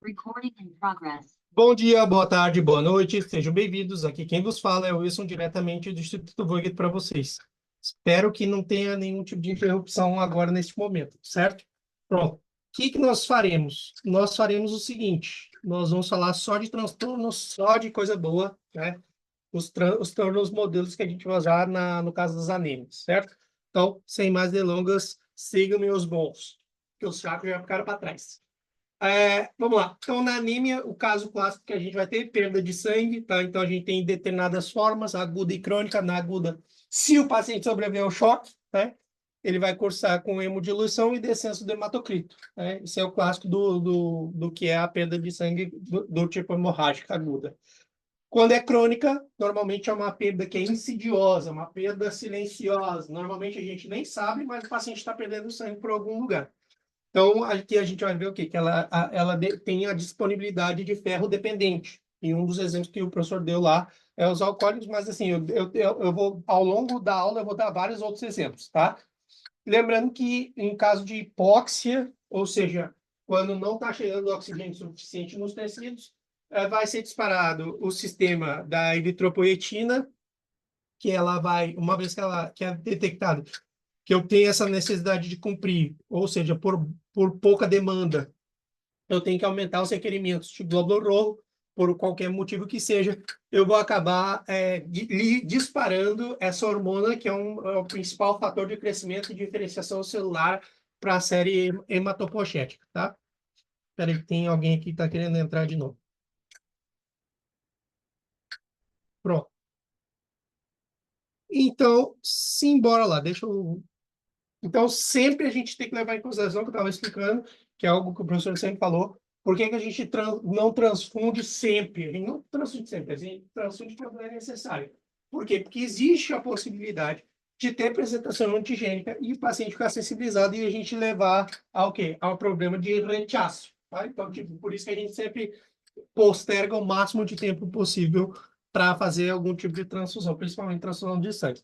Recording in progress. Bom dia, boa tarde, boa noite, sejam bem-vindos. Aqui quem vos fala é o Wilson, diretamente do Instituto Voigt para vocês. Espero que não tenha nenhum tipo de interrupção agora neste momento, certo? Pronto. O que nós faremos? Nós faremos o seguinte: nós vamos falar só de transtornos, só de coisa boa, né? Os transtornos modelos que a gente vai usar no caso das anêmias, certo? Então, sem mais delongas, sigam-me os bons, que os chatos já ficaram para trás. Vamos lá. Então, na anemia, o caso clássico que a gente vai ter perda de sangue, tá? Então, a gente tem determinadas formas, aguda e crônica. Na aguda, se o paciente sobreviver ao choque, né? Ele vai cursar com hemodiluição e descenso do hematocrito, né? Esse é o clássico do que é a perda de sangue do tipo hemorrágica aguda. Quando é crônica, normalmente é uma perda que é insidiosa, uma perda silenciosa. Normalmente a gente nem sabe, mas o paciente está perdendo sangue por algum lugar. Então, aqui a gente vai ver o quê? Que ela tem a disponibilidade de ferro dependente. E um dos exemplos que o professor deu lá é os alcoólicos, mas assim, eu vou, ao longo da aula, eu vou dar vários outros exemplos, tá? Lembrando que em caso de hipóxia, ou seja, quando não está chegando oxigênio suficiente nos tecidos, vai ser disparado o sistema da eritropoetina, que ela vai, uma vez que é detectado que eu tenho essa necessidade de cumprir, ou seja, por pouca demanda, eu tenho que aumentar os requerimentos de glóbulo rojo, por qualquer motivo que seja, eu vou acabar disparando essa hormona, que é o principal fator de crescimento e diferenciação celular para a série hematopoética, tá? Espera aí, tem alguém aqui que está querendo entrar de novo. Pronto. Então, simbora lá, deixa eu. Então, sempre a gente tem que levar em consideração, que eu estava explicando, que é algo que o professor sempre falou, por que a gente não transfunde sempre? A gente não transfunde sempre, a gente transfunde quando é necessário. Por quê? Porque existe a possibilidade de ter apresentação antigênica e o paciente ficar sensibilizado e a gente levar ao quê? Ao problema de rechaço. Tá? Então, tipo, por isso que a gente sempre posterga o máximo de tempo possível para fazer algum tipo de transfusão, principalmente transfusão de sangue.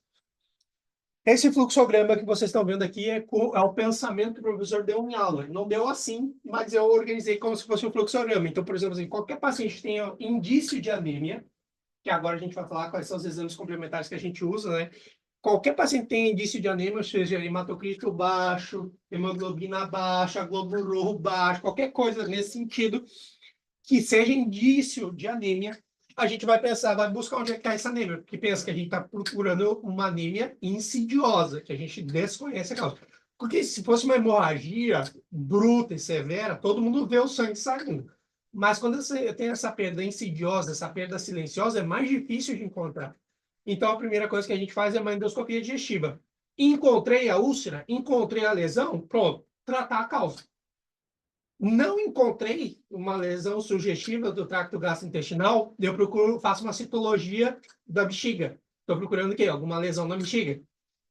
Esse fluxograma que vocês estão vendo aqui é o pensamento que o professor deu em aula. Não deu assim, mas eu organizei como se fosse um fluxograma. Então, por exemplo, assim, qualquer paciente que tenha indício de anemia, que agora a gente vai falar quais são os exames complementares que a gente usa, né? Qualquer paciente que tenha indício de anemia, ou seja, hematocrito baixo, hemoglobina baixa, glóbulo rojo baixo, qualquer coisa nesse sentido, que seja indício de anemia, a gente vai pensar, vai buscar onde é que está essa anemia, porque pensa que a gente está procurando uma anemia insidiosa, que a gente desconhece a causa. Porque se fosse uma hemorragia bruta e severa, todo mundo vê o sangue saindo. Mas quando você tem essa perda insidiosa, essa perda silenciosa, é mais difícil de encontrar. Então, a primeira coisa que a gente faz é uma endoscopia digestiva. Encontrei a úlcera, encontrei a lesão, pronto, tratar a causa. Não encontrei uma lesão sugestiva do tracto gastrointestinal, eu procuro, faço uma citologia da bexiga. Estou procurando o quê? Alguma lesão na bexiga.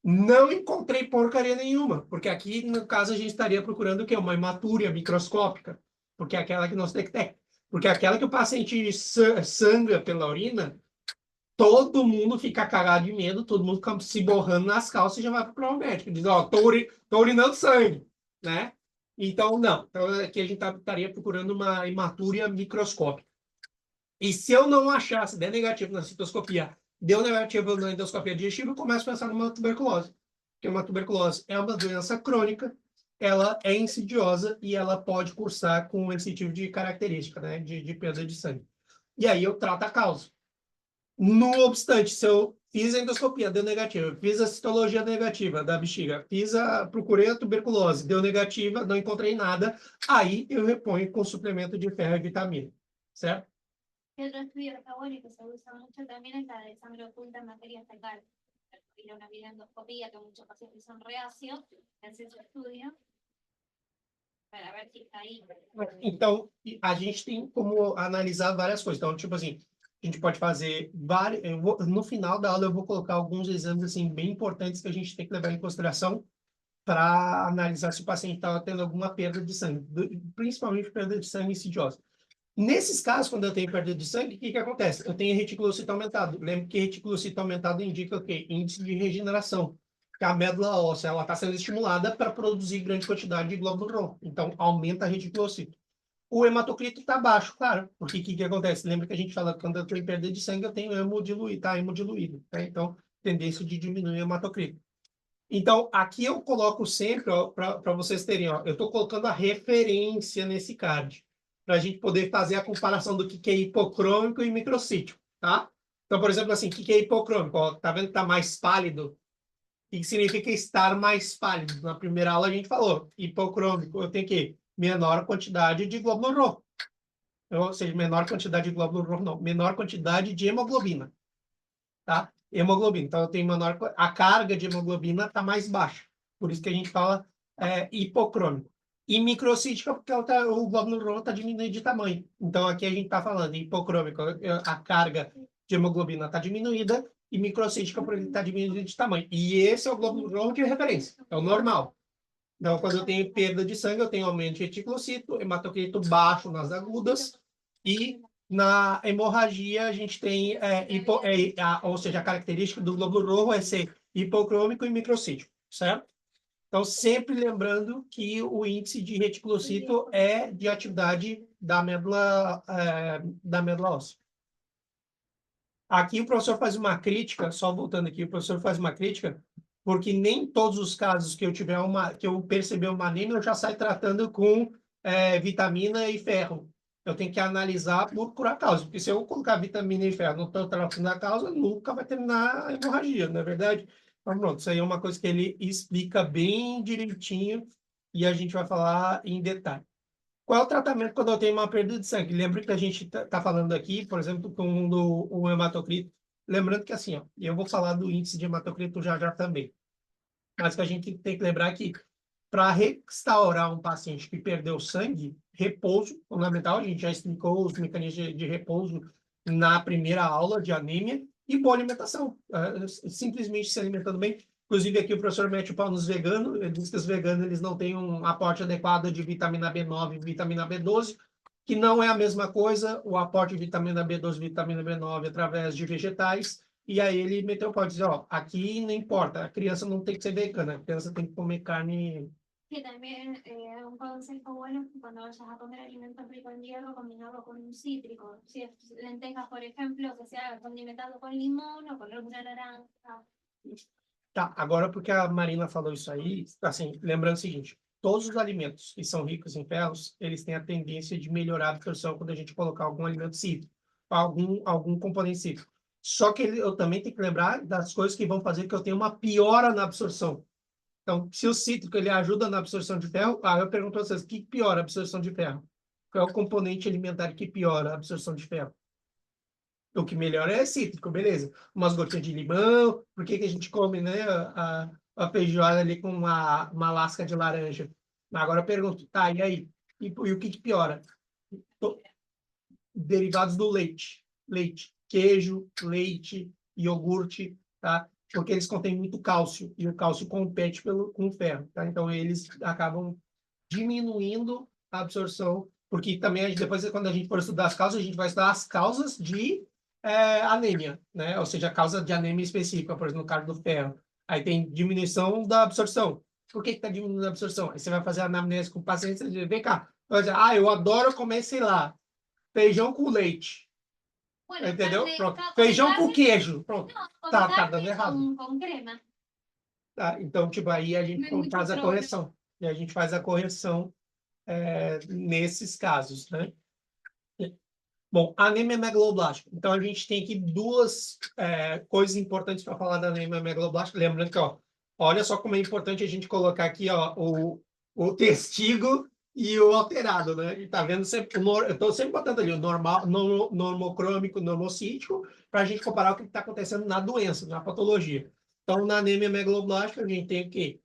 Não encontrei porcaria nenhuma, porque aqui, no caso, a gente estaria procurando o quê? Uma hematúria microscópica, porque é aquela que nós detectamos. Porque é aquela que o paciente sangra pela urina, todo mundo fica cagado de medo, todo mundo fica se borrando nas calças e já vai para o médico. Diz, ó, tô urinando sangue, né? Então, não. Então, aqui a gente estaria procurando uma hematúria microscópica. E se eu não achar, se der negativo na citoscopia, deu negativo na endoscopia digestiva, eu começo a pensar numa tuberculose. Porque uma tuberculose é uma doença crônica, ela é insidiosa e ela pode cursar com esse tipo de característica, né? De perda de sangue. E aí eu trato a causa. No obstante, se eu fiz a endoscopia, deu negativa, fiz a citologia negativa da bexiga, procurei a tuberculose, deu negativa, não encontrei nada, aí eu reponho com suplemento de ferro e vitamina, certo? Y otro estudio que está bueno y que se usa mucho también es la de sangre oculta en materia fecal. Ir a una videoendoscopía, que muchos pacientes son reacios, hacer su estudio para ver si está ahí. Então, a gente tem como analisar várias coisas. Então, tipo assim, a gente pode fazer vários. No final da aula, eu vou colocar alguns exames assim, bem importantes que a gente tem que levar em consideração para analisar se o paciente está tendo alguma perda de sangue, principalmente perda de sangue insidiosa. Nesses casos, quando eu tenho perda de sangue, o que acontece? Eu tenho reticulocito aumentado. Lembra que reticulocito aumentado indica o quê? Índice de regeneração. Que a médula óssea está sendo estimulada para produzir grande quantidade de glóbulo rojo. Então, aumenta a reticulocito. o hematocrito está baixo, claro. Porque o que acontece? Lembra que a gente fala que quando eu estou em perda de sangue, eu tenho hemodiluído, tá? Hemodiluído, né? Então, tendência de diminuir o hematocrito. Então, aqui eu coloco sempre, para vocês terem, ó, eu estou colocando a referência nesse card, para a gente poder fazer a comparação do que é hipocrômico e microcítico, tá? Então, por exemplo, assim, o que é hipocrômico? Ó, tá vendo que está mais pálido? O que significa estar mais pálido? Na primeira aula a gente falou, hipocrômico, eu tenho que menor quantidade de glóbulo roxo. Ou seja, menor quantidade de glóbulo roxo, não, menor quantidade de hemoglobina, tá? Hemoglobina. Então, eu tenho menor, a carga de hemoglobina está mais baixa. Por isso que a gente fala hipocrômico. E microcítica, porque o glóbulo roxo está diminuindo de tamanho. Então, aqui a gente está falando hipocrômico, a carga de hemoglobina está diminuída, e microcítica, por ele estar diminuindo de tamanho. E esse é o glóbulo roxo de referência, é o normal. Então, quando eu tenho perda de sangue, eu tenho aumento de reticulocito, hematocrito baixo nas agudas, e na hemorragia a gente tem, ou seja, a característica do glóbulo roxo é ser hipocrômico e microcítico, certo? Então, sempre lembrando que o índice de reticulocito é de atividade da medula óssea. Aqui o professor faz uma crítica, só voltando aqui, o professor faz uma crítica, porque nem todos os casos que eu perceber uma anemia, eu já saio tratando com vitamina e ferro. Eu tenho que analisar por a causa, porque se eu colocar vitamina e ferro no tratando da causa, nunca vai terminar a hemorragia, não é verdade? Então, pronto, isso aí é uma coisa que ele explica bem direitinho e a gente vai falar em detalhe. Qual é o tratamento quando eu tenho uma perda de sangue? Lembra que a gente está falando aqui, por exemplo, com o hematocrito. Lembrando que assim, ó, eu vou falar do índice de hematocrito já também. Mas que a gente tem que lembrar que para restaurar um paciente que perdeu sangue, repouso, fundamental, a gente já explicou os mecanismos de repouso na primeira aula de anemia, e boa alimentação. Simplesmente se alimentando bem. Inclusive, aqui o professor mete o pau nos veganos, ele diz que os veganos eles não têm um aporte adequado de vitamina B9 e vitamina B12, que não é a mesma coisa, o aporte de vitamina B12 e vitamina B9 através de vegetais, e aí ele meteu o pau e disse, ó, aqui não importa, a criança não tem que ser vegana, a criança tem que comer carne. Que también un consejo bueno es que cuando vayas a comer alimentos ricos en hierro, combinarlo con un cítrico. Si es lentejas, por ejemplo, que sea condimentado con limón o con alguna naranja. Tá, agora porque a Marina falou isso aí, assim, lembrando o seguinte, todos os alimentos que são ricos em ferros, eles têm a tendência de melhorar a absorção quando a gente colocar algum alimento cítrico, algum componente cítrico. Só que eu também tenho que lembrar das coisas que vão fazer que eu tenha uma piora na absorção. Então, se o cítrico ele ajuda na absorção de ferro, eu pergunto a vocês, o que piora a absorção de ferro? Qual é o componente alimentar que piora a absorção de ferro? O que melhora é cítrico, beleza. Umas gotinhas de limão, por que a gente come, né, a feijoada ali com uma lasca de laranja? Agora eu pergunto, tá, e aí? E o que piora? Derivados do leite. Leite, queijo, leite, iogurte, tá? Porque eles contêm muito cálcio, e o cálcio compete com o ferro, tá? Então, eles acabam diminuindo a absorção, porque também, depois, quando a gente for estudar as causas, a gente vai estudar as causas de anêmia, né? Ou seja, a causa de anêmia específica, por exemplo, no caso do ferro. Aí tem diminuição da absorção. Por que está diminuindo a absorção? Aí você vai fazer a anamnese com o paciente e diz, vem cá, vai dizer, eu adoro comer, sei lá, feijão com leite. Bueno, entendeu? carne, Pronto. carne, Feijão com queijo. Pronto. No, Tá carne dando errado. con crema. Tá? Então, tipo, aí a gente Muito faz a problema. correção. E a gente faz a correção nesses casos, né? Bom, anemia megaloblástica. Então, a gente tem aqui duas coisas importantes para falar da anemia megaloblástica. Lembrando que, ó, olha só como é importante a gente colocar aqui, ó, o testigo e o alterado, né? E tá vendo sempre, eu estou sempre botando ali o normal, normocrômico, normocítico, para a gente comparar o que está acontecendo na doença, na patologia. Então, na anemia megaloblástica, a gente tem o quê?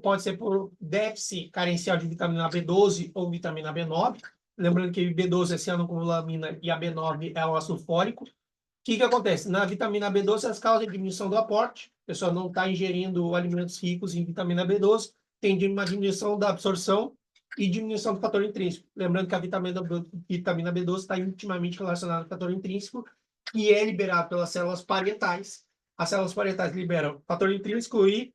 Pode ser por déficit carencial de vitamina B12 ou vitamina B9. Lembrando que B12 é cianocobalamina e a B9 é o ácido fólico. O que acontece? Na vitamina B12, as causas de diminuição do aporte. A pessoa não está ingerindo alimentos ricos em vitamina B12, tem uma diminuição da absorção e diminuição do fator intrínseco. Lembrando que a vitamina B12 está intimamente relacionada ao fator intrínseco, que é liberado pelas células parietais. As células parietais liberam fator intrínseco e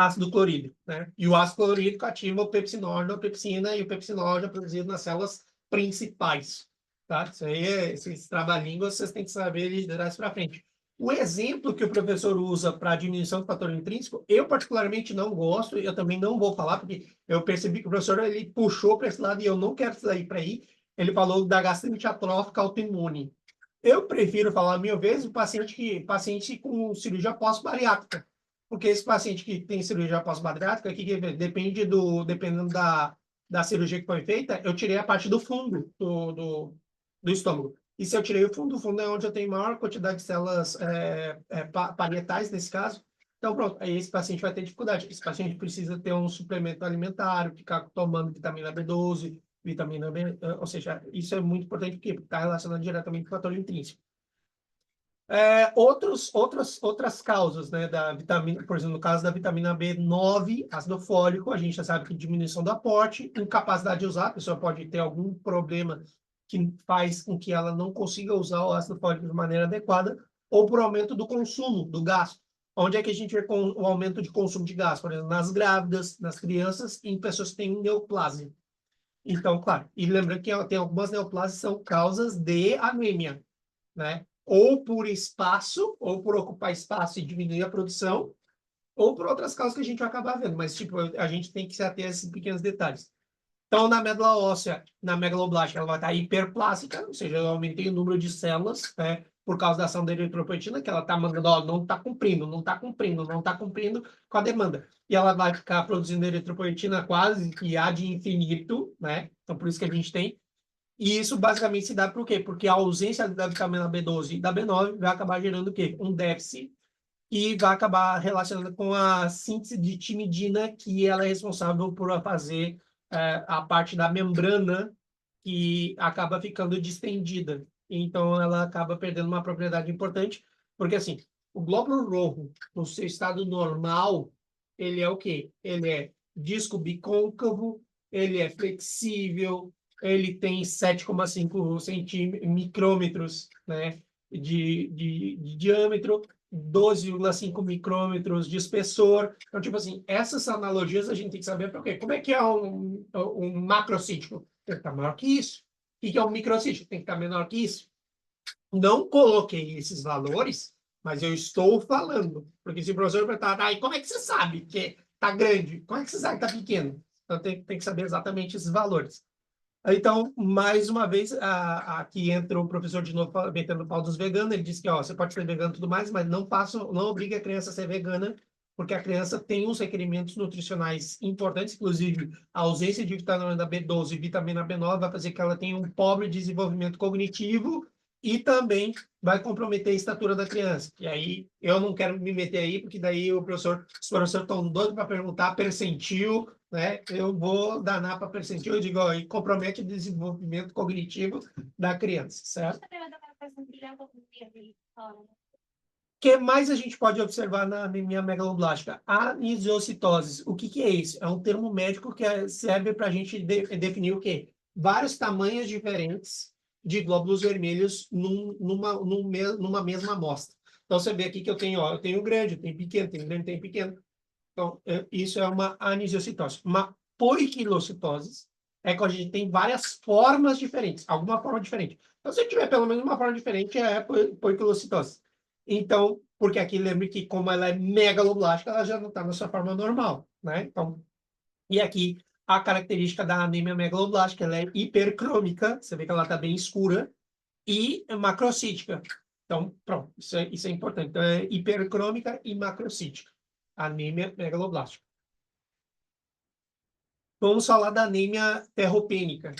ácido clorídrico, né? E o ácido clorídrico ativa o pepsinol na pepsina, e o pepsinol é produzido nas células principais, tá? Isso aí, esses trava-línguas, vocês têm que saber de trás para frente. O exemplo que o professor usa para diminuição do fator intrínseco, eu particularmente não gosto, eu também não vou falar, porque eu percebi que o professor ele puxou para esse lado e eu não quero sair para aí. Ele falou da gastrite atrófica autoimune. Eu prefiro falar mil vezes o paciente com cirurgia pós-bariátrica, porque esse paciente que tem cirurgia pós-bariátrica, dependendo da cirurgia que foi feita, eu tirei a parte do fundo do estômago. E se eu tirei o fundo é onde eu tenho maior quantidade de células parietais, nesse caso. Então, pronto, aí esse paciente vai ter dificuldade. Esse paciente precisa ter um suplemento alimentar, ficar tomando vitamina B12, vitamina B, ou seja, isso é muito importante porque está relacionado diretamente com o fator intrínseco. Outras causas, né, da vitamina, por exemplo, no caso da vitamina B9, ácido fólico, a gente já sabe que diminuição do aporte, incapacidade de usar, a pessoa pode ter algum problema que faz com que ela não consiga usar o ácido fólico de maneira adequada, ou por aumento do consumo, do gasto. Onde é que a gente vê o aumento de consumo de gás? Por exemplo, nas grávidas, nas crianças e em pessoas que têm neoplasia. Então, claro, e lembrando que tem algumas neoplasias que são causas de anemia, né? Ou por espaço, ou por ocupar espaço e diminuir a produção, ou por outras causas que a gente vai acabar vendo. Mas, tipo, a gente tem que se ater a esses pequenos detalhes. Então, na medula óssea, na megaloblástica, ela vai estar hiperplástica, ou seja, eu aumentei o número de células, né, por causa da ação da eritropoetina, que ela está mandando, ó, não está cumprindo, não está cumprindo, não está cumprindo com a demanda. E ela vai ficar produzindo eritropoetina quase que ad infinito, né? Então, por isso que a gente tem. E isso basicamente se dá por quê? Porque a ausência da vitamina B12 e da B9 vai acabar gerando o quê? Um déficit e vai acabar relacionando com a síntese de timidina, que ela é responsável por fazer a parte da membrana que acaba ficando distendida. Então, ela acaba perdendo uma propriedade importante, porque assim, o glóbulo rojo, no seu estado normal, ele é o quê? Ele é disco bicôncavo, ele é flexível, ele tem 7,5 micrômetros, né, de diâmetro, 12,5 micrômetros de espessor. Então, tipo assim, essas analogias a gente tem que saber para quê? Como é que é um macrocítico? Tem que estar maior que isso. O que é um microcítico? Tem que estar menor que isso. Não coloquei esses valores, mas eu estou falando. Porque se o professor perguntar, como é que você sabe que está grande? Como é que você sabe que está pequeno? Então, tem que saber exatamente esses valores. Então, mais uma vez, aqui entra o professor de novo metendo o pau dos veganos. Ele disse que você pode ser vegano e tudo mais, mas não obrigue a criança a ser vegana, porque a criança tem uns requerimentos nutricionais importantes, inclusive a ausência de vitamina B12 e vitamina B9 vai fazer que ela tenha um pobre desenvolvimento cognitivo e também vai comprometer a estatura da criança. E aí, eu não quero me meter aí, porque daí os professores estão doidos para perguntar percentil, né? Eu vou danar para percentil, eu digo, e compromete o desenvolvimento cognitivo da criança, certo? O que mais a gente pode observar na anemia megaloblástica? Anisiocitose. O que é isso? É um termo médico que serve para a gente definir o quê? Vários tamanhos diferentes de glóbulos vermelhos numa mesma amostra. Então, você vê aqui que eu tenho grande, eu tenho pequeno, tenho grande, tenho pequeno. Então, isso é uma anisiocitose. Uma poiquilocitose é quando a gente tem várias formas diferentes, alguma forma diferente. Então, se tiver pelo menos uma forma diferente, é poiquilocitose. Então, porque aqui lembre que como ela é megaloblástica, ela já não está na sua forma normal, né? Então, e aqui a característica da anemia megaloblástica, ela é hipercrômica, você vê que ela está bem escura, e macrocítica. Então, pronto, isso é importante. Então, é hipercrômica e macrocítica. Anemia megaloblástica. Vamos falar da anemia ferropênica.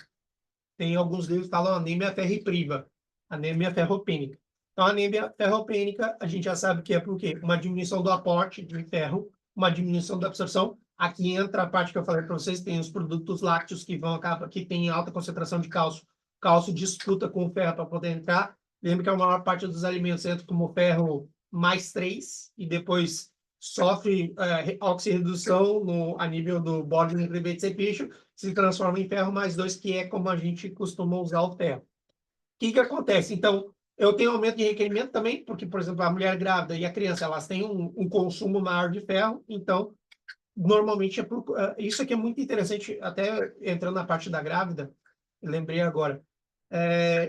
Tem alguns livros que falam anemia ferripriva, anemia ferropênica. Então, a anemia ferropênica, a gente já sabe que é por quê? Uma diminuição do aporte de ferro, uma diminuição da absorção. Aqui entra a parte que eu falei para vocês, tem os produtos lácteos que têm alta concentração de cálcio. Cálcio disputa com o ferro para poder entrar. Lembra que a maior parte dos alimentos entra como ferro mais 3 e depois sofre oxirredução a nível do bolo de ribete se transforma em ferro mais 2, que é como a gente costuma usar o ferro. O que acontece? Então, eu tenho aumento de requerimento também, porque, por exemplo, a mulher grávida e a criança, elas têm um consumo maior de ferro, então normalmente isso aqui é muito interessante, até entrando na parte da grávida, lembrei agora.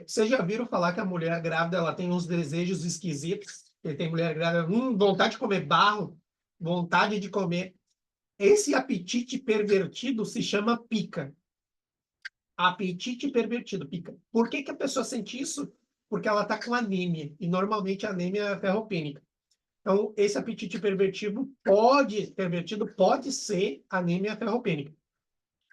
Vocês já viram falar que a mulher grávida ela tem uns desejos esquisitos? Que tem mulher grávida, vontade de comer barro, vontade de comer. Esse apetite pervertido se chama pica. Apetite pervertido, pica. Por que que a pessoa sente isso? Porque ela está com anemia, e normalmente a anemia é ferropênica. Então, esse apetite pervertido pode ser anemia ferropênica.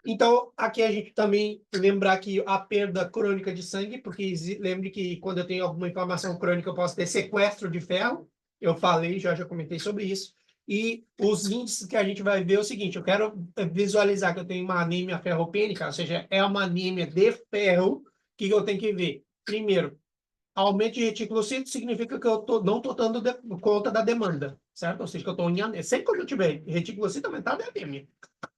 Então, aqui a gente também lembrar que a perda crônica de sangue, porque lembre que quando eu tenho alguma inflamação crônica, eu posso ter sequestro de ferro. Eu falei, já comentei sobre isso. E os índices que a gente vai ver é o seguinte: eu quero visualizar que eu tenho uma anemia ferropênica, ou seja, é uma anemia de ferro. O que eu tenho que ver? Primeiro, aumento de reticulocito significa que eu não estou dando conta da demanda, certo? Ou seja, que eu estou em anemia. Sempre que eu tiver reticulocito aumentado, é anemia.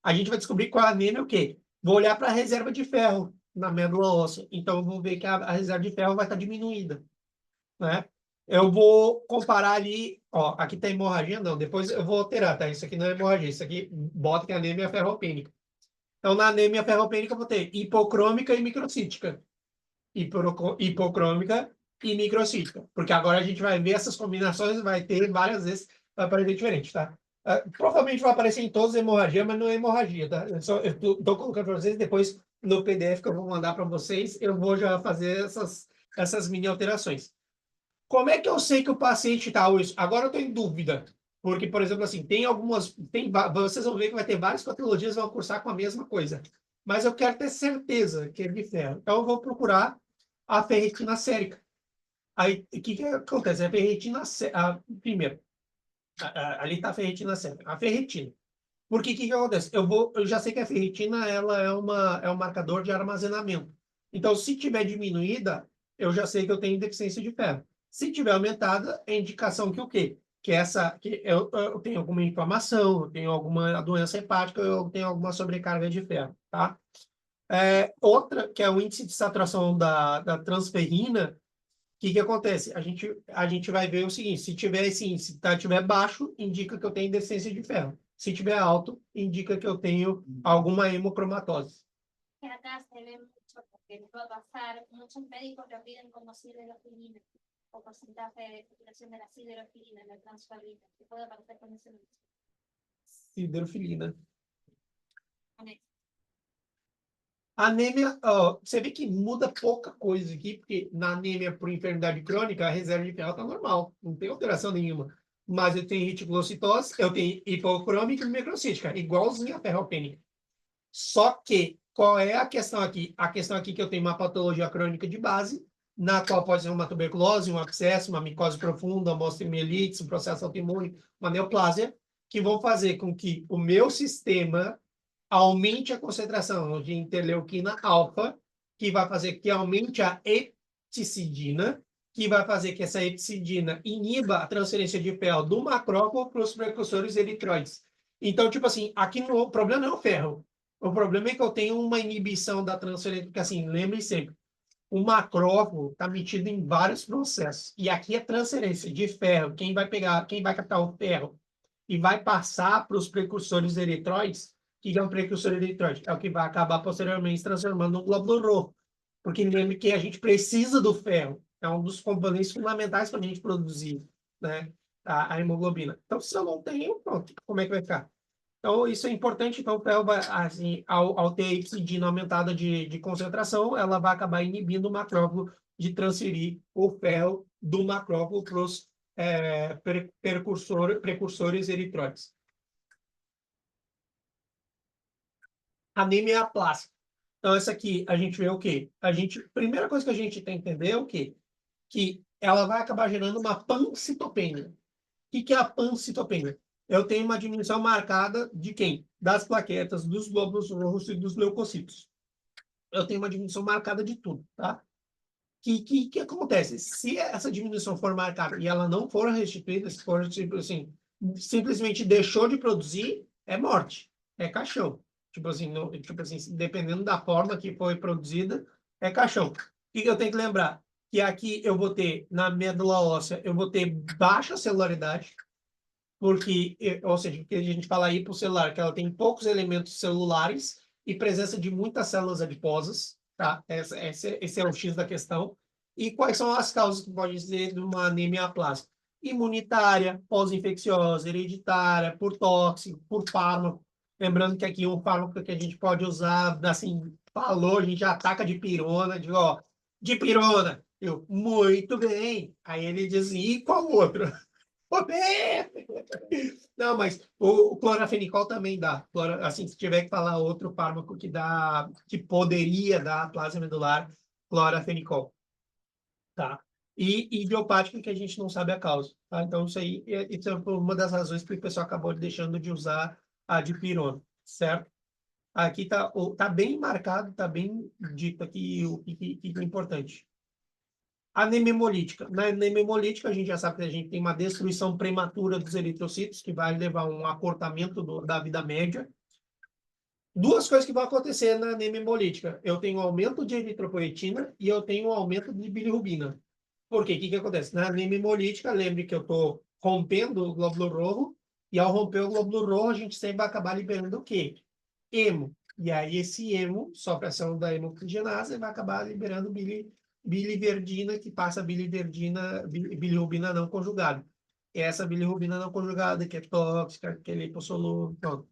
A gente vai descobrir qual é a anemia o quê? Vou olhar para a reserva de ferro na medula óssea. Então, eu vou ver que a reserva de ferro vai estar diminuída, né? Eu vou comparar ali, ó, aqui está hemorragia, não, depois eu vou alterar, tá? Isso aqui não é hemorragia, isso aqui bota que é anemia ferropênica. Então, na anemia ferropênica, eu vou ter hipocrômica e microcítica. Hipocrômica e microcítica. Porque agora a gente vai ver essas combinações, vai ter várias vezes, vai aparecer diferente, tá? Provavelmente vai aparecer em todas as hemorragias, mas não é hemorragia, tá? Eu tô colocando para vocês, depois no PDF que eu vou mandar para vocês, eu vou já fazer essas mini alterações. Como é que eu sei que o paciente está isso? Agora eu estou em dúvida. Porque, por exemplo, assim, vocês vão ver que vai ter várias patologias que vão cursar com a mesma coisa. Mas eu quero ter certeza que é de ferro. Então, eu vou procurar a ferritina sérica. Aí, o que acontece? A ferritina sérica, primeiro, ali está a ferritina sérica. A ferritina. Porque o que acontece? Eu já sei que a ferritina ela é um marcador de armazenamento. Então, se tiver diminuída, eu já sei que eu tenho deficiência de ferro. Se tiver aumentada, é indicação que o quê? Que eu tenho alguma inflamação, eu tenho alguma doença hepática, eu tenho alguma sobrecarga de ferro, tá? Outra, que é o índice de saturação da transferrina, o que acontece? A gente vai ver o seguinte: se tiver esse índice, tiver baixo, indica que eu tenho deficiência de ferro. Se tiver alto, indica que eu tenho alguma hemocromatose. Que acá se ve mucho porque va a pasar, muchos médicos lo piden como siderofilina o porcentaje de populación de la siderofilina, la transferrina, que puede aparecer con ese número. Siderofilina. Con eso. Anêmia, ó, você vê que muda pouca coisa aqui, porque na anêmia por enfermidade crônica, a reserva de ferro está normal, não tem alteração nenhuma. Mas eu tenho reticulocitose, eu tenho hipocrômica e microcítica, igualzinho a ferropênica. Só que, qual é a questão aqui? A questão aqui é que eu tenho uma patologia crônica de base, na qual pode ser uma tuberculose, um abscesso, uma micose profunda, uma osteomielite, um processo autoimune, uma neoplásia, que vão fazer com que o meu sistema aumente a concentração de interleuquina alfa, que vai fazer que aumente a epticidina, que vai fazer que essa epticidina iniba a transferência de ferro do macrófago para os precursores eritroides. Então, tipo assim, aqui o problema não é o ferro. O problema é que eu tenho uma inibição da transferência, porque assim, lembre sempre, o macrófago está metido em vários processos. E aqui é transferência de ferro. Quem vai captar o ferro e vai passar para os precursores eritroides, que é um precursor eritroide, é o que vai acabar posteriormente se transformando no glóbulo roxo. Porque lembre que a gente precisa do ferro, é um dos componentes fundamentais para a gente produzir, né, a hemoglobina. Então, se eu não tenho, pronto, como é que vai ficar? Então, isso é importante. Então, o ferro vai, assim, ao ter a epsidina aumentada de concentração, ela vai acabar inibindo o macrófago de transferir o ferro do macrófago para os precursores eritroides. Anemia aplásica. Então, essa aqui, a gente vê o quê? Primeira coisa que a gente tem que entender é o quê? Que ela vai acabar gerando uma pancitopenia. O que é a pancitopenia? Eu tenho uma diminuição marcada de quem? Das plaquetas, dos glóbulos rojos e dos leucocitos. Eu tenho uma diminuição marcada de tudo, tá? Que acontece? Se essa diminuição for marcada e ela não for restituída, se for, tipo assim, simplesmente deixou de produzir, é morte, é caixão. Tipo assim, dependendo da forma que foi produzida, é caixão. O que eu tenho que lembrar? Que aqui eu vou ter, na medula óssea, eu vou ter baixa celularidade, porque, ou seja, que a gente fala aí para o celular, que ela tem poucos elementos celulares e presença de muitas células adiposas, tá? Esse é o X da questão. E quais são as causas que pode dizer de uma anemia aplásica? Imunitária, pós-infecciosa, hereditária, por tóxico, por fármaco. Lembrando que aqui um fármaco que a gente pode usar, assim, falou, a gente ataca de pirona, digo, ó, de pirona. Eu, muito bem. Aí ele diz, e qual outro? Não, mas o clorafenicol também dá. Assim, se tiver que falar outro fármaco que dá, que poderia dar aplasia medular, clorafenicol, tá? E idiopática que a gente não sabe a causa, tá? Então isso é uma das razões que o pessoal acabou deixando de usar a dipirona, certo? Aqui tá bem marcado, tá bem dito aqui o que é importante. Anemia hemolítica. Na anemia hemolítica, a gente já sabe que a gente tem uma destruição prematura dos eritrocitos, que vai levar a um acortamento da vida média. Duas coisas que vão acontecer na anemia hemolítica. Eu tenho um aumento de eritropoetina e eu tenho um aumento de bilirrubina. Por quê? O que acontece? Na anemia hemolítica, lembre que eu estou rompendo o glóbulo rojo, e ao romper o glóbulo rojo, a gente sempre vai acabar liberando o quê? Hemo. E aí esse hemo, só a ação da hemocrigenase, vai acabar liberando biliverdina, que passa bilirrubina não conjugada. Essa bilirrubina não conjugada, que é tóxica, que é lipossolúvel. Pronto.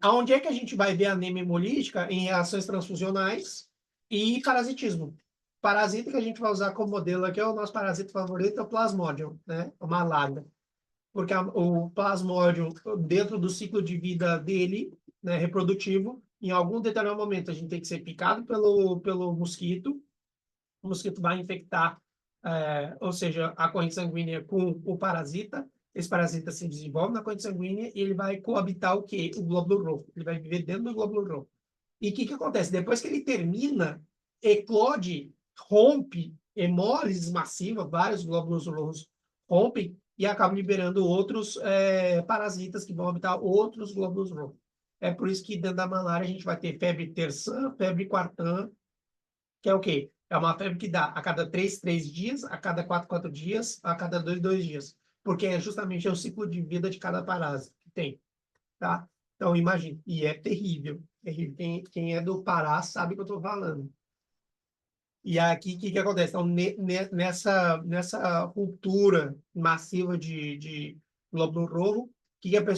Aonde é que a gente vai ver a anemia hemolítica? Em reações transfusionais e parasitismo. Parasita que a gente vai usar como modelo aqui é o nosso parasita favorito, é o Plasmodium, né? A malária. Porque o Plasmodium, dentro do ciclo de vida dele, né, reprodutivo, em algum determinado momento a gente tem que ser picado pelo mosquito, o mosquito vai infectar, ou seja, a corrente sanguínea com o parasita, esse parasita se desenvolve na corrente sanguínea e ele vai coabitar o quê? O glóbulo roxo, ele vai viver dentro do glóbulo roxo. E o que acontece? Depois que ele termina, eclode, rompe, hemólise massiva, vários glóbulos rojos rompem e acabam liberando outros parasitas que vão habitar outros glóbulos rojos. É por isso que dentro da malária a gente vai ter febre terçã, febre quartã, que é o quê? É uma febre que dá a cada 3 dias, a cada 4 dias, a cada 2 dias. Porque é justamente o ciclo de vida de cada parásito que tem, tá? Então, imagine. E é terrível. Terrível. Quem é do Pará sabe o que eu estou falando. E aqui, o que acontece? Então, nessa ruptura massiva de glóbulo roxo,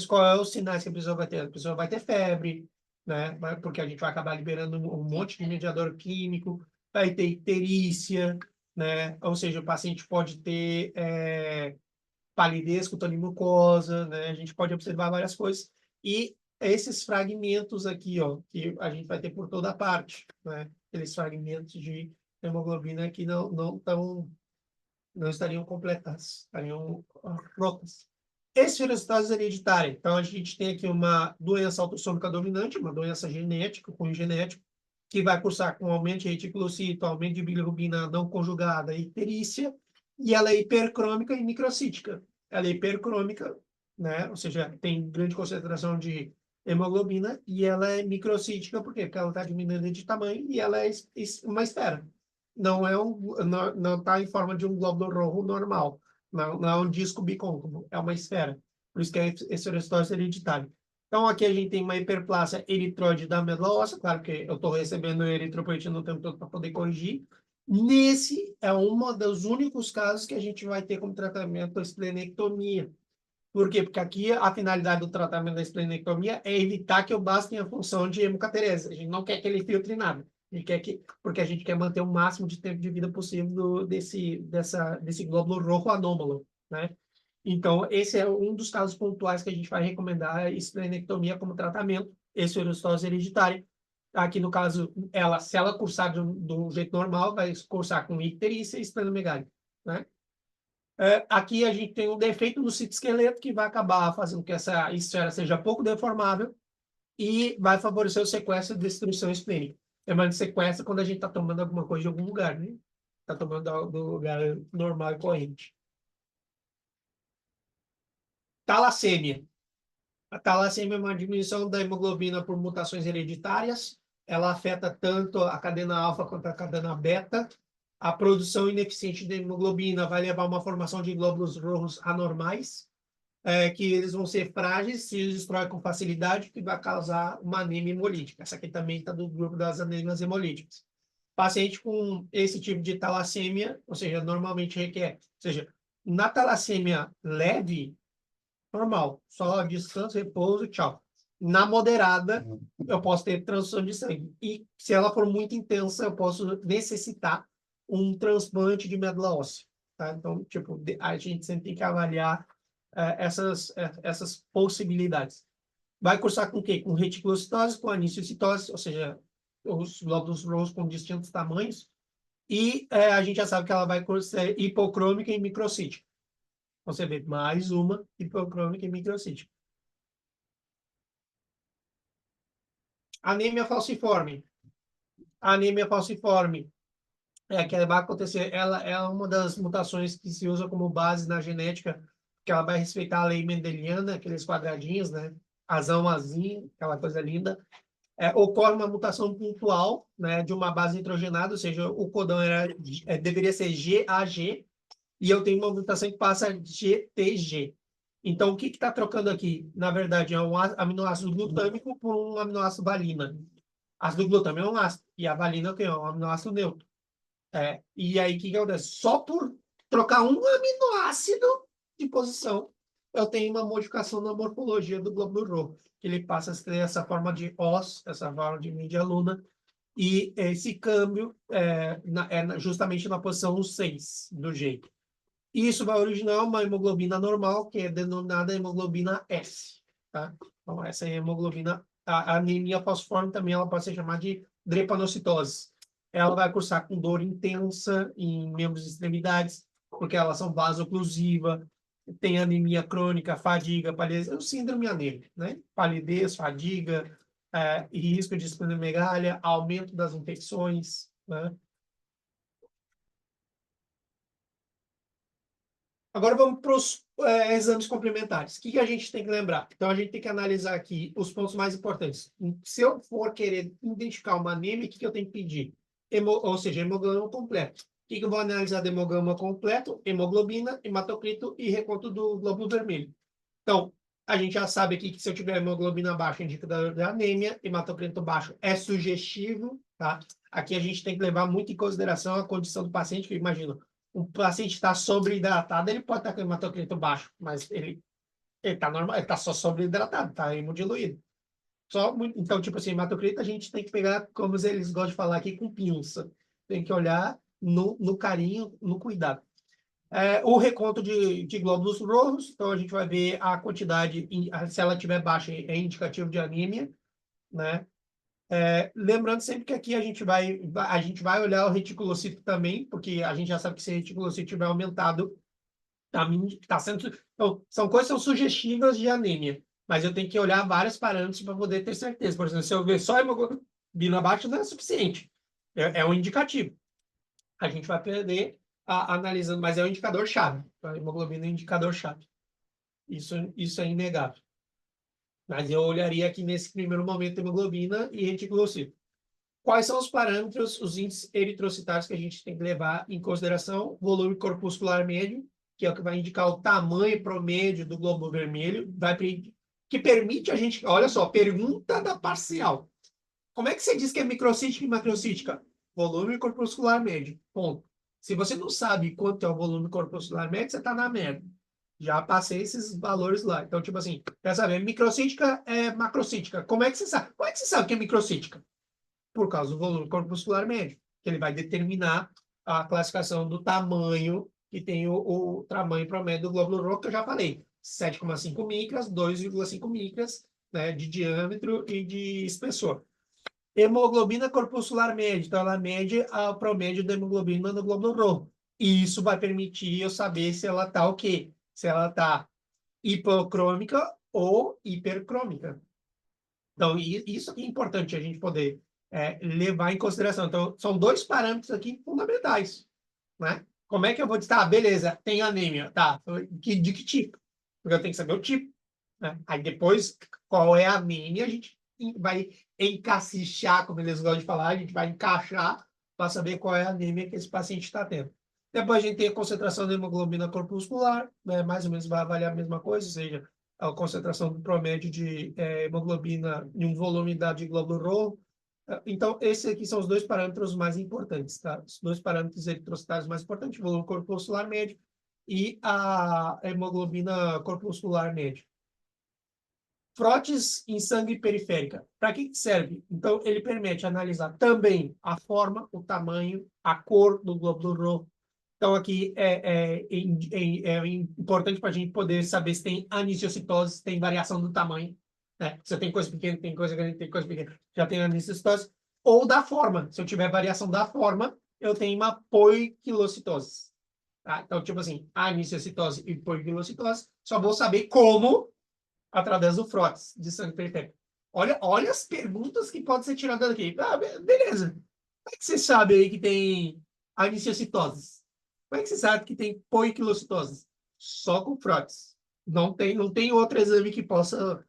qual é os sinais que a pessoa vai ter? A pessoa vai ter febre, né? Porque a gente vai acabar liberando um monte de mediador químico, vai ter icterícia, né? Ou seja, o paciente pode ter palidez cutânea mucosa, né? A gente pode observar várias coisas. E esses fragmentos aqui, ó, que a gente vai ter por toda parte, né? Aqueles fragmentos de hemoglobina que não estariam completas, estariam prontas. Esferocitose hereditária. Então, a gente tem aqui uma doença autossômica dominante, uma doença genética, cunho genético, que vai cursar com aumento de reticulocito, aumento de bilirrubina não conjugada e icterícia, e ela é hipercrômica e microcítica. Ela é hipercrômica, né? Ou seja, tem grande concentração de hemoglobina, e ela é microcítica, por quê? Porque ela está diminuindo de tamanho e ela é uma esfera. Não está em forma de um glóbulo roxo normal. Não é um disco bicôncavo, é uma esfera. Por isso que é esferocitose hereditária. Então, aqui a gente tem uma hiperplasia eritroide da medula óssea. Claro que eu estou recebendo eritropoetina o tempo todo para poder corrigir. Nesse é um dos únicos casos que a gente vai ter como tratamento a esplenectomia. Por quê? Porque aqui a finalidade do tratamento da esplenectomia é evitar que o baço tenha a função de hemocaterese. A gente não quer que ele filtre nada. Porque a gente quer manter o máximo de tempo de vida possível desse glóbulo roxo anômalo, né? Então, esse é um dos casos pontuais que a gente vai recomendar a esplenectomia como tratamento, esferocitose hereditária. Aqui, no caso, se ela cursar do jeito normal, vai cursar com icterícia e esplenomegalia, né? Aqui a gente tem um defeito no citoesqueleto que vai acabar fazendo com que essa esfera seja pouco deformável e vai favorecer o sequestro e destruição esplênica. Lembrando que sequestro quando a gente está tomando alguma coisa de algum lugar, né? Está tomando do lugar normal e corrente. Talassêmia. A talassêmia é uma diminuição da hemoglobina por mutações hereditárias. Ela afeta tanto a cadena alfa quanto a cadena beta. A produção ineficiente de hemoglobina vai levar a uma formação de glóbulos rojos anormais, que eles vão ser frágeis, se destrói com facilidade, que vai causar uma anemia hemolítica. Essa aqui também está do grupo das anemias hemolíticas. Paciente com esse tipo de talassêmia, ou seja, normalmente requer, ou seja, na talassêmia leve, normal, só descanso, repouso, tchau. Na moderada, eu posso ter transfusão de sangue. E se ela for muito intensa, eu posso necessitar um transplante de medula óssea. Tá? Então, tipo, a gente sempre tem que avaliar essas possibilidades. Vai cursar com o quê? Com reticulocitose, com anisocitose, ou seja, os glóbulos rojos com distintos tamanhos. E a gente já sabe que ela vai cursar hipocrômica e microcítica. Você vê mais uma hipocrômica e microcítica. Anemia falciforme. A anemia falciforme que vai acontecer, ela é uma das mutações que se usa como base na genética, que ela vai respeitar a lei mendeliana, aqueles quadradinhos, né? Azão, azinho, aquela coisa linda. Ocorre uma mutação pontual, né, de uma base nitrogenada, ou seja, o codão deveria ser GAG, e eu tenho uma mutação que passa GTG. Então, o que está trocando aqui? Na verdade, é um aminoácido glutâmico por um aminoácido valina. Ácido glutâmico é um ácido, e a valina é o quê? É um aminoácido neutro. E aí, o que acontece? Só por trocar um aminoácido de posição, eu tenho uma modificação na morfologia do glóbulo roxo, que ele passa a ter essa forma de os, essa forma de mídia luna, e esse câmbio justamente na posição 6 do jeito. Isso vai originar uma hemoglobina normal, que é denominada hemoglobina S. Tá? Então, essa é a hemoglobina, a anemia falciforme também ela pode ser chamada de drepanocitose. Ela vai cursar com dor intensa em membros e extremidades, porque elas são vasoclusivas, tem anemia crônica, fadiga, palidez, é o síndrome anêmica, né? Palidez, fadiga, e risco de esplenomegalia, aumento das infecções, né? Agora vamos para os exames complementares. O que a gente tem que lembrar? Então, a gente tem que analisar aqui os pontos mais importantes. Se eu for querer identificar uma anemia, o que eu tenho que pedir? Ou seja, hemograma completo. O que eu vou analisar do hemograma completo? Hemoglobina, hematocrito e reconto do glóbulo vermelho. Então, a gente já sabe aqui que se eu tiver hemoglobina baixa, indicador de anemia, hematocrito baixo é sugestivo, tá? Aqui a gente tem que levar muito em consideração a condição do paciente, que imagina, o paciente está sobreidratado, ele pode estar com hematocrito baixo, mas ele está normal, ele está só sobreidratado, está hemodiluído. Então, tipo assim, hematocrito a gente tem que pegar, como eles gostam de falar aqui, com pinça. Tem que olhar no carinho, no cuidado. O reconto de glóbulos rojos, então a gente vai ver a quantidade, se ela estiver baixa, é indicativo de anemia, né? Lembrando sempre que aqui a gente vai olhar o reticulocito também, porque a gente já sabe que se o reticulocito tiver aumentado, tá sendo. Então, são coisas que são sugestivas de anemia, mas eu tenho que olhar vários parâmetros para poder ter certeza. Por exemplo, se eu ver só hemoglobina baixa, não é suficiente. É um indicativo. A gente vai perder analisando, mas é um indicador-chave. A hemoglobina é um indicador-chave. Isso é inegável. Mas eu olharia aqui nesse primeiro momento hemoglobina e reticulocito. Quais são os parâmetros, os índices eritrocitários que a gente tem que levar em consideração? Volume corpuscular médio, que é o que vai indicar o tamanho promédio do glóbulo vermelho, que permite a gente... Olha só, pergunta da parcial. Como é que você diz que é microcítica e macrocítica? Volume corpuscular médio, ponto. Se você não sabe quanto é o volume corpuscular médio, você está na merda. Já passei esses valores lá. Então, tipo assim, quer saber, microcítica é macrocítica. Como é que você sabe? Como é que você sabe que é microcítica? Por causa do volume corpuscular médio, que ele vai determinar a classificação do tamanho que tem o tamanho promédio do glóbulo roxo, que eu já falei. 7,5 micras, 2,5 micras, né, de diâmetro e de espessor. Hemoglobina corpuscular média, então ela mede o promédio da hemoglobina no glóbulo roxo. E isso vai permitir eu saber se ela está o quê? Se ela está hipocrômica ou hipercrômica. Então, isso aqui é importante a gente poder levar em consideração. Então, são dois parâmetros aqui fundamentais, né? Como é que eu vou dizer, tá, beleza, tem anemia, tá, de que tipo? Porque eu tenho que saber o tipo, né? Aí depois, qual é a anemia, a gente vai encaixar, como eles gostam de falar, a gente vai encaixar para saber qual é a anemia que esse paciente está tendo. Depois a gente tem a concentração da hemoglobina corpuscular, né? Mais ou menos vai avaliar a mesma coisa, ou seja, a concentração do promédio de hemoglobina em um volume da de glóbulo rojo. Então, esses aqui são os dois parâmetros mais importantes, tá? Os dois parâmetros eritrocitários mais importantes, o volume corpuscular médio e a hemoglobina corpuscular média. Frotes em sangue periférica. Para que serve? Então, ele permite analisar também a forma, o tamanho, a cor do glóbulo rojo. Então, aqui é importante para a gente poder saber se tem anisiocitose, se tem variação do tamanho. Né? Se tem coisa pequena, tem coisa grande, tem coisa pequena, já tem anisiocitose. Ou da forma. Se eu tiver variação da forma, eu tenho uma poiquilocitose. Tá? Então, tipo assim, anisiocitose e poiquilocitose, só vou saber como através do frotes de sangue periférico. Olha as perguntas que podem ser tiradas daqui. Ah, beleza. Como é que você sabe aí que tem anisiocitoses? Como é que você sabe que tem poiquilocitoses? Só com frotes. Não tem outro exame que possa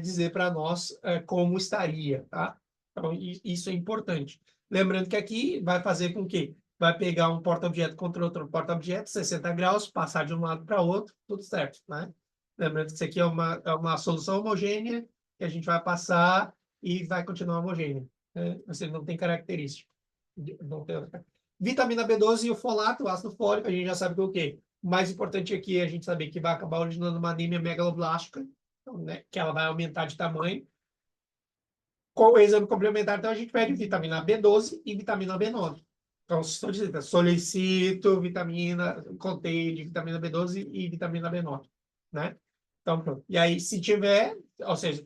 dizer para nós como estaria, tá? Então, isso é importante. Lembrando que aqui vai fazer com que vai pegar um porta-objeto contra outro porta-objeto, 60 graus, passar de um lado para outro, tudo certo, né? Lembrando que isso aqui é uma solução homogênea que a gente vai passar e vai continuar homogênea. Né? Você não tem característica. Não tem... Vitamina B12 e o folato, o ácido fólico, a gente já sabe que é o quê? O mais importante aqui é a gente saber que vai acabar originando uma anemia megaloblástica, então, né, que ela vai aumentar de tamanho. Com o exame complementar, então, a gente pede vitamina B12 e vitamina B9. Então, solicito vitamina, contém de vitamina B12 e vitamina B9, né? Então, pronto. E aí, se tiver, ou seja,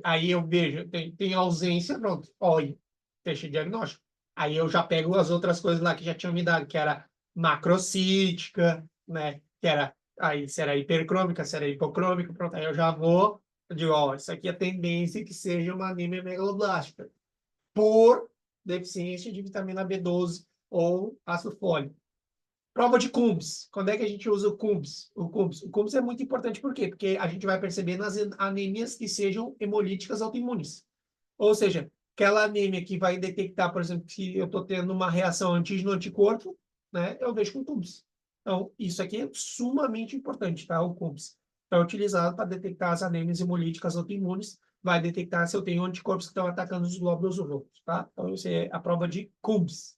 aí eu vejo, tem ausência, pronto, olha, fecha diagnóstico. Aí eu já pego as outras coisas lá que já tinham me dado, que era macrocítica, né? Que era, aí, se era hipercrômica, se era hipocrômica, pronto, aí eu já vou, eu digo, ó, isso aqui é tendência que seja uma anemia megaloblástica, por deficiência de vitamina B12 ou ácido fólico. Prova de Coombs. Quando é que a gente usa o Coombs? O Coombs é muito importante, por quê? Porque a gente vai perceber nas anemias que sejam hemolíticas autoimunes. Ou seja, aquela anemia que vai detectar, por exemplo, que eu estou tendo uma reação antígeno-anticorpo, né? Eu vejo com Coombs. Então, isso aqui é sumamente importante, tá? O Coombs. É utilizado para detectar as anemias hemolíticas autoimunes, vai detectar se eu tenho anticorpos que estão atacando os glóbulos rojos, tá? Então, isso é a prova de Coombs.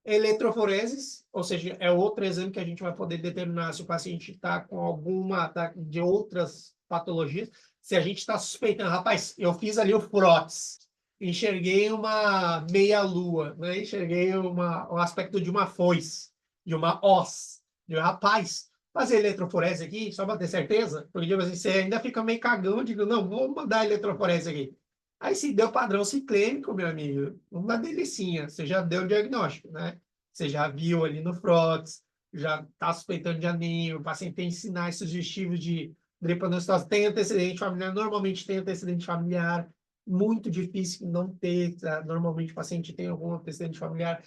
Eletroforeses, ou seja, é outro exame que a gente vai poder determinar se o paciente está com alguma de outras patologias. Se a gente está suspeitando, rapaz, eu fiz ali o frotes, enxerguei uma meia-lua, né? Enxerguei um aspecto de uma foice, de uma os. Rapaz, fazer eletroforese aqui, só para ter certeza, porque tipo assim, você ainda fica meio cagão, digo, não, vou mandar eletroforese aqui. Aí, se deu padrão ciclêmico, meu amigo, uma delicinha. Você já deu o diagnóstico, né? Você já viu ali no frotes, já está suspeitando de anemia, o paciente tem sinais sugestivos de drepanocitose, tem antecedente familiar, normalmente tem antecedente familiar, muito difícil não ter, tá? Normalmente o paciente tem algum antecedente familiar.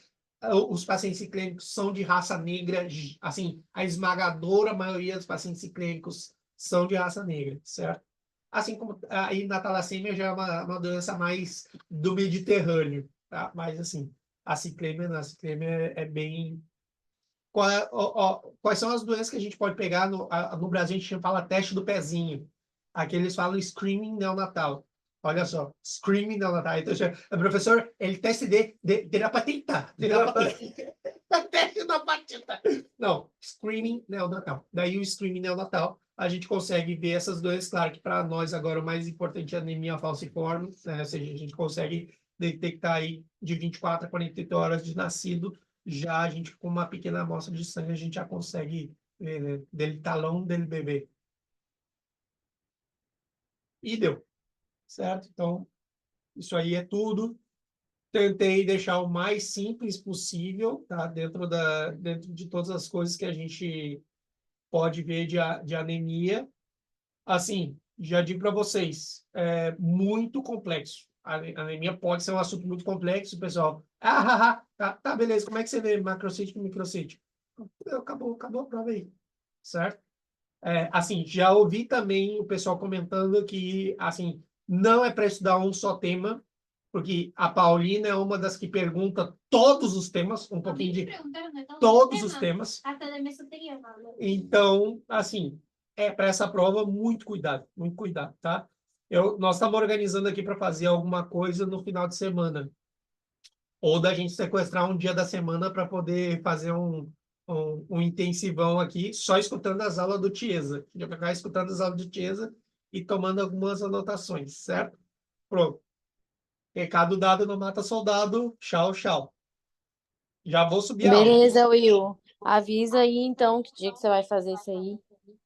Os pacientes ciclêmicos são de raça negra, assim, a esmagadora maioria dos pacientes ciclêmicos são de raça negra, certo? Assim como aí na talassêmia já é uma doença mais do Mediterrâneo, tá? Mas assim, a ciclêmia é bem... Quais são as doenças que a gente pode pegar no Brasil? A gente fala teste do pezinho. Aqui eles falam screening neonatal. Olha só, screening neonatal. Então, professor, ele teste de la patita. Teste da patita. Não, screening neonatal. Daí o screening neonatal, a gente consegue ver essas doenças. Claro que para nós agora o mais importante é a anemia falciforme, né? Ou seja, a gente consegue detectar aí de 24 a 48 horas de nascido. Já a gente, com uma pequena amostra de sangue, a gente já consegue ver, né, dele talão dele bebê. E deu, certo? Então, isso aí é tudo. Tentei deixar o mais simples possível, tá? Dentro de todas as coisas que a gente pode ver de anemia. Assim, já digo para vocês, é muito complexo. A anemia pode ser um assunto muito complexo, pessoal. Tá, beleza. Como é que você vê macrocítico e microcítico? Acabou a prova aí, certo? Assim, já ouvi também o pessoal comentando que, assim, não é para estudar um só tema, porque a Paulina é uma das que pergunta todos os temas, um A mí pouquinho me de preguntaron de todos todos los os temas, temas. hasta de mesotería, Pablo. Então, assim, para essa prova, muito cuidado, tá? Nós estamos organizando aqui para fazer alguma coisa no final de semana. Ou da gente sequestrar um dia da semana para poder fazer um intensivão aqui, só escutando as aulas do Chiesa. A gente vai ficar escutando as aulas do Chiesa e tomando algumas anotações, certo? Pronto. Recado dado, não mata soldado. Tchau, tchau. Já vou subir a aula. Beleza, Will. Avisa aí então que dia que você vai fazer isso aí,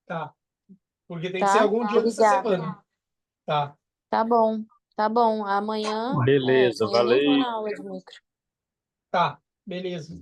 Tá. Porque tem que tá? ser algum dia dessa Obrigada. semana. Tá. Tá bom, tá bom. Amanhã, Beleza, amanhã nem vou valeu. na aula de micro. Tá. Beleza.